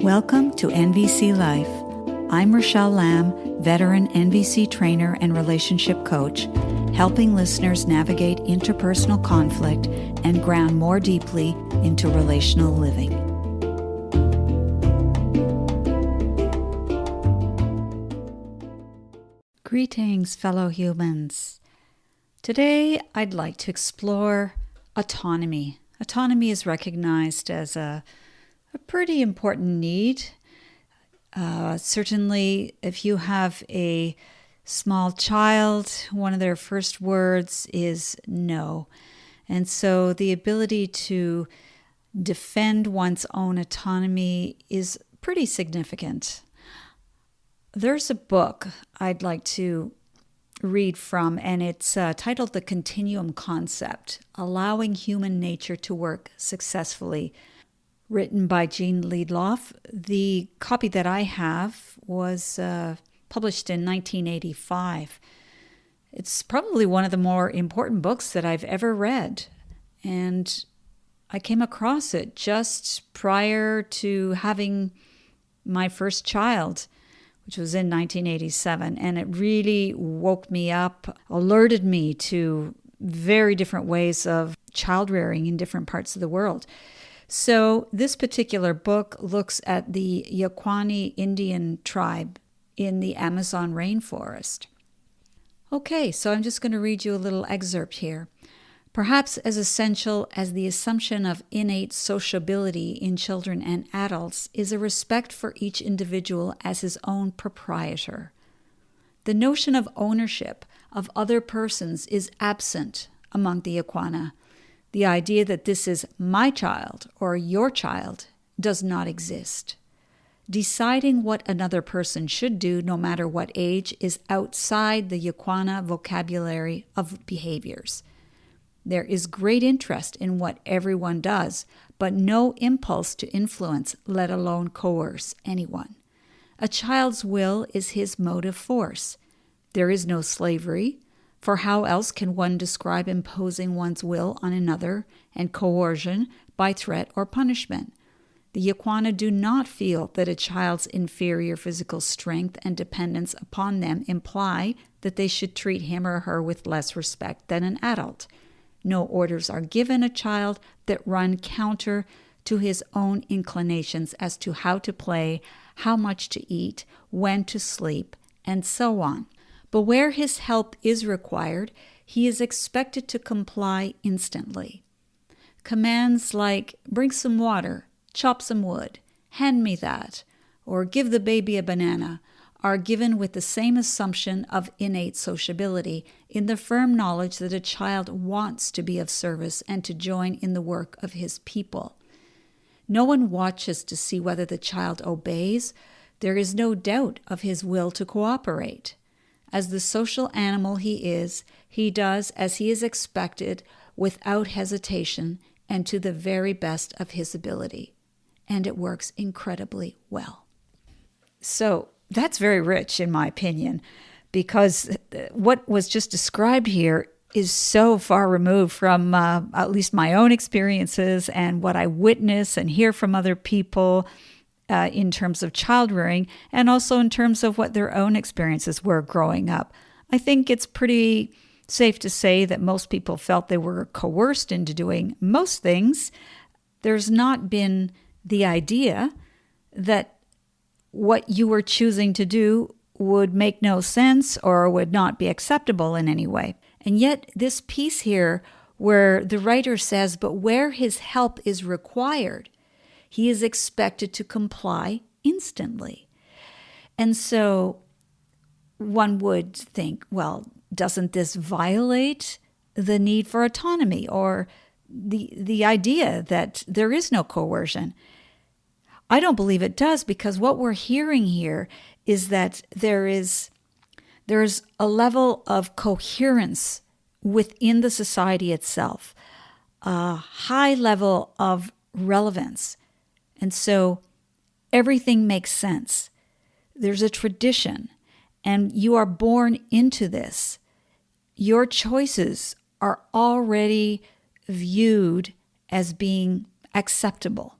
Welcome to NVC Life. I'm Rachelle Lamb, veteran NVC trainer and relationship coach, helping listeners navigate interpersonal conflict and ground more deeply into relational living. Greetings, fellow humans. Today, I'd like to explore autonomy. Autonomy is recognized as a pretty important need. Certainly, if you have a small child, one of their first words is no. And so the ability to defend one's own autonomy is pretty significant. There's a book I'd like to read from, and it's titled The Continuum Concept, Allowing Human Nature to Work Successfully, written by Jean Liedloff. The copy that I have was published in 1985. It's probably one of the more important books that I've ever read, and I came across it just prior to having my first child, which was in 1987, and it really woke me up, alerted me to very different ways of child rearing in different parts of the world. So this particular book looks at the Yaqwani Indian tribe in the Amazon rainforest. Okay, so I'm just going to read you a little excerpt here. Perhaps as essential as the assumption of innate sociability in children and adults is a respect for each individual as his own proprietor. The notion of ownership of other persons is absent among the Yaqwana. The idea that this is my child or your child does not exist. Deciding what another person should do, no matter what age, is outside the Yaqwana vocabulary of behaviors. There is great interest in what everyone does, but no impulse to influence, let alone coerce, anyone. A child's will is his motive force. There is no slavery, for how else can one describe imposing one's will on another and coercion by threat or punishment? The Yaqwana do not feel that a child's inferior physical strength and dependence upon them imply that they should treat him or her with less respect than an adult. No orders are given a child that run counter to his own inclinations as to how to play, how much to eat, when to sleep, and so on. But where his help is required, he is expected to comply instantly. Commands like, bring some water, chop some wood, hand me that, or give the baby a banana, are given with the same assumption of innate sociability, in the firm knowledge that a child wants to be of service and to join in the work of his people. No one watches to see whether the child obeys. There is no doubt of his will to cooperate. As the social animal he is, he does as he is expected without hesitation and to the very best of his ability. And it works incredibly well. So that's very rich, in my opinion, because what was just described here is so far removed from at least my own experiences and what I witness and hear from other people in terms of child rearing, and also in terms of what their own experiences were growing up. I think it's pretty safe to say that most people felt they were coerced into doing most things. There's not been the idea that what you were choosing to do would make no sense or would not be acceptable in any way. And yet this piece here where the writer says, but where his help is required, he is expected to comply instantly. And so one would think, well, doesn't this violate the need for autonomy or the idea that there is no coercion? I don't believe it does, because what we're hearing here is that there's a level of coherence within the society itself, a high level of relevance. And so everything makes sense. There's a tradition, and you are born into this. Your choices are already viewed as being acceptable.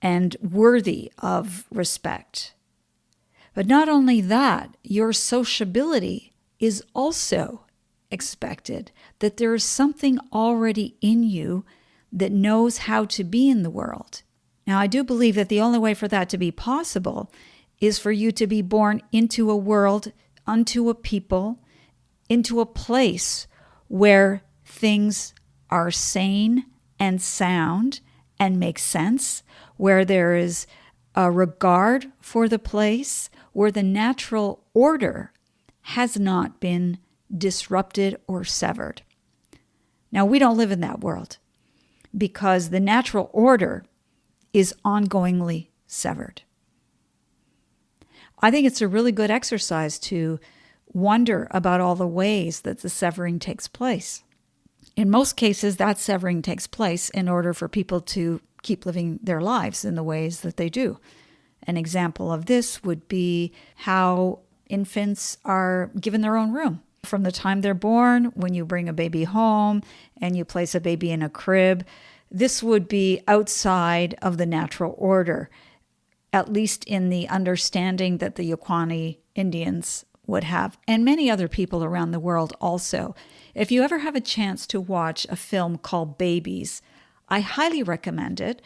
and worthy of respect. But not only that, your sociability is also expected, that there is something already in you that knows how to be in the world. Now, I do believe that the only way for that to be possible is for you to be born into a world, unto a people, into a place where things are sane and sound and make sense, where there is a regard for the place, where the natural order has not been disrupted or severed. Now, we don't live in that world because the natural order is ongoingly severed. I think it's a really good exercise to wonder about all the ways that the severing takes place. In most cases, that severing takes place in order for people to keep living their lives in the ways that they do. An example of this would be how infants are given their own room. From the time they're born, when you bring a baby home and you place a baby in a crib, this would be outside of the natural order, at least in the understanding that the Yukon Indians would have, and many other people around the world also. If you ever have a chance to watch a film called Babies, I highly recommend it.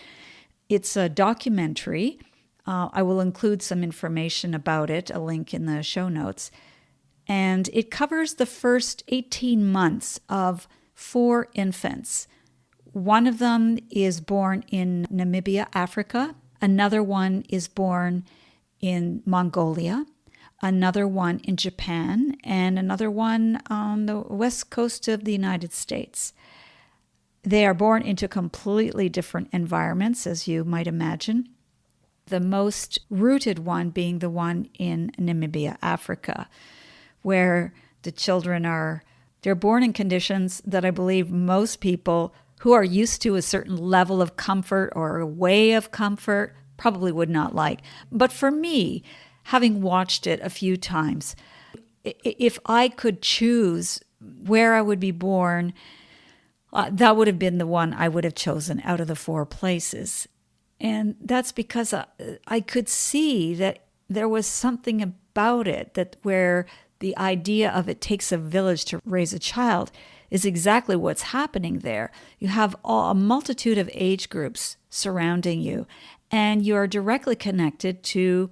It's a documentary. I will include some information about it, a link in the show notes. And it covers the first 18 months of 4 infants. One of them is born in Namibia, Africa. Another one is born in Mongolia. Another one in Japan. And another one on the west coast of the United States. They are born into completely different environments, as you might imagine. The most rooted one being the one in Namibia, Africa, where the children they're born in conditions that I believe most people who are used to a certain level of comfort or a way of comfort probably would not like. But for me, having watched it a few times, if I could choose where I would be born, that would have been the one I would have chosen out of the 4 places. And that's because I could see that there was something about it that where the idea of it takes a village to raise a child is exactly what's happening there. You have a multitude of age groups surrounding you, and you're directly connected to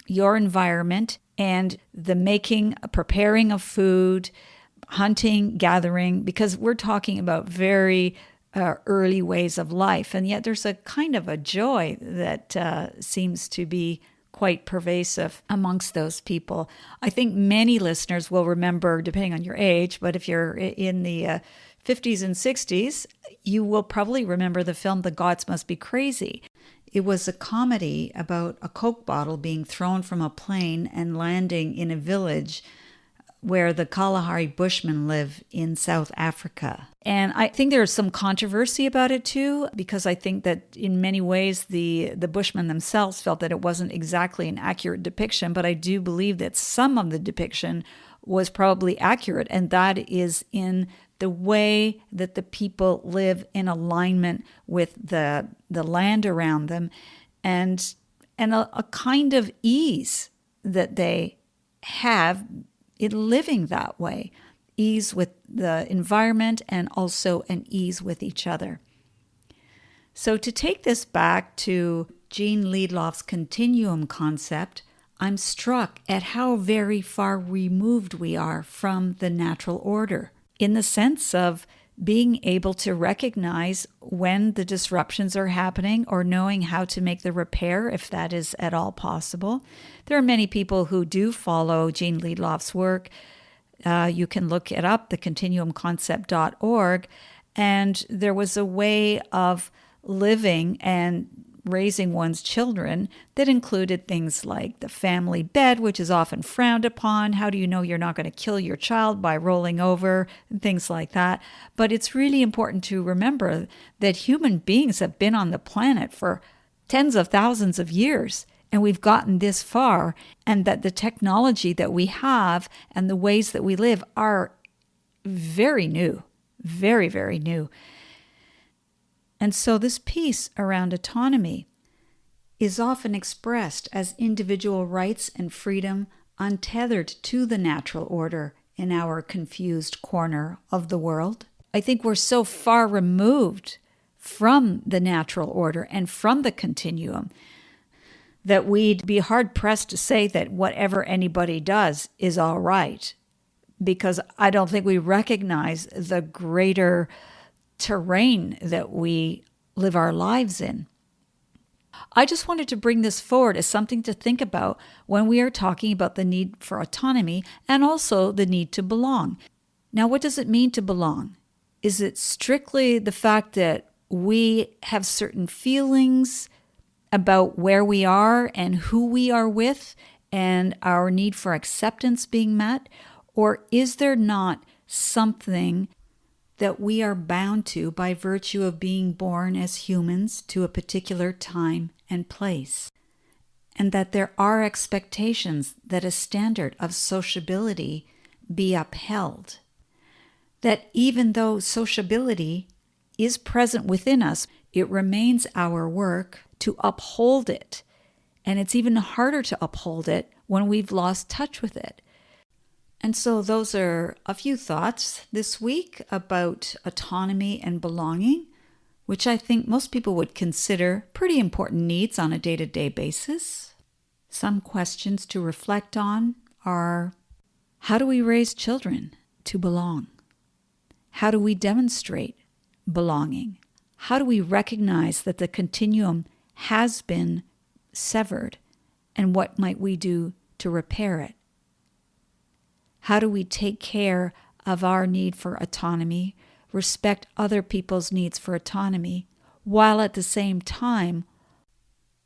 your environment and the preparing of food, hunting, gathering, because we're talking about very early ways of life. And yet there's a kind of a joy that seems to be quite pervasive amongst those people. I think many listeners will remember, depending on your age, but if you're in the 50s and 60s, you will probably remember the film The Gods Must Be Crazy. It was a comedy about a Coke bottle being thrown from a plane and landing in a village where the Kalahari Bushmen live in South Africa. And I think there's some controversy about it too, because I think that in many ways the Bushmen themselves felt that it wasn't exactly an accurate depiction, but I do believe that some of the depiction was probably accurate, and that is in the way that the people live in alignment with the land around them, and a kind of ease that they have in living that way, ease with the environment and also an ease with each other. So to take this back to Gene Liedloff's Continuum Concept, I'm struck at how very far removed we are from the natural order, in the sense of being able to recognize when the disruptions are happening or knowing how to make the repair, if that is at all possible. There are many people who do follow Gene Liedloff's work. You can look it up, thecontinuumconcept.org, and there was a way of living and raising one's children that included things like the family bed, which is often frowned upon. How do you know you're not going to kill your child by rolling over and things like that? But it's really important to remember that human beings have been on the planet for tens of thousands of years, and we've gotten this far, and that the technology that we have and the ways that we live are very new, very, very new. And so this piece around autonomy is often expressed as individual rights and freedom untethered to the natural order in our confused corner of the world. I think we're so far removed from the natural order and from the continuum that we'd be hard-pressed to say that whatever anybody does is all right, because I don't think we recognize the greater terrain that we live our lives in. I just wanted to bring this forward as something to think about when we are talking about the need for autonomy and also the need to belong. Now, what does it mean to belong? Is it strictly the fact that we have certain feelings about where we are and who we are with and our need for acceptance being met? Or is there not something that we are bound to by virtue of being born as humans to a particular time and place? And that there are expectations that a standard of sociability be upheld? That even though sociability is present within us, it remains our work to uphold it. And it's even harder to uphold it when we've lost touch with it. And so those are a few thoughts this week about autonomy and belonging, which I think most people would consider pretty important needs on a day-to-day basis. Some questions to reflect on are, how do we raise children to belong? How do we demonstrate belonging? How do we recognize that the continuum has been severed, and what might we do to repair it? How do we take care of our need for autonomy, respect other people's needs for autonomy, while at the same time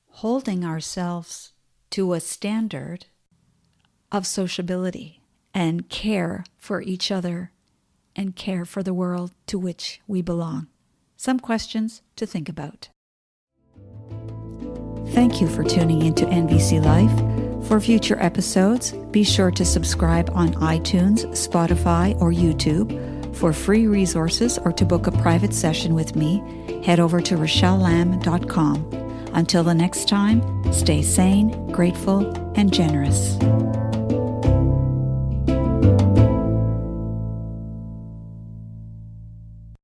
holding ourselves to a standard of sociability and care for each other and care for the world to which we belong? Some questions to think about. Thank you for tuning into NVC Life. For future episodes, be sure to subscribe on iTunes, Spotify, or YouTube. For free resources or to book a private session with me, head over to RachelleLamb.com. Until the next time, stay sane, grateful, and generous.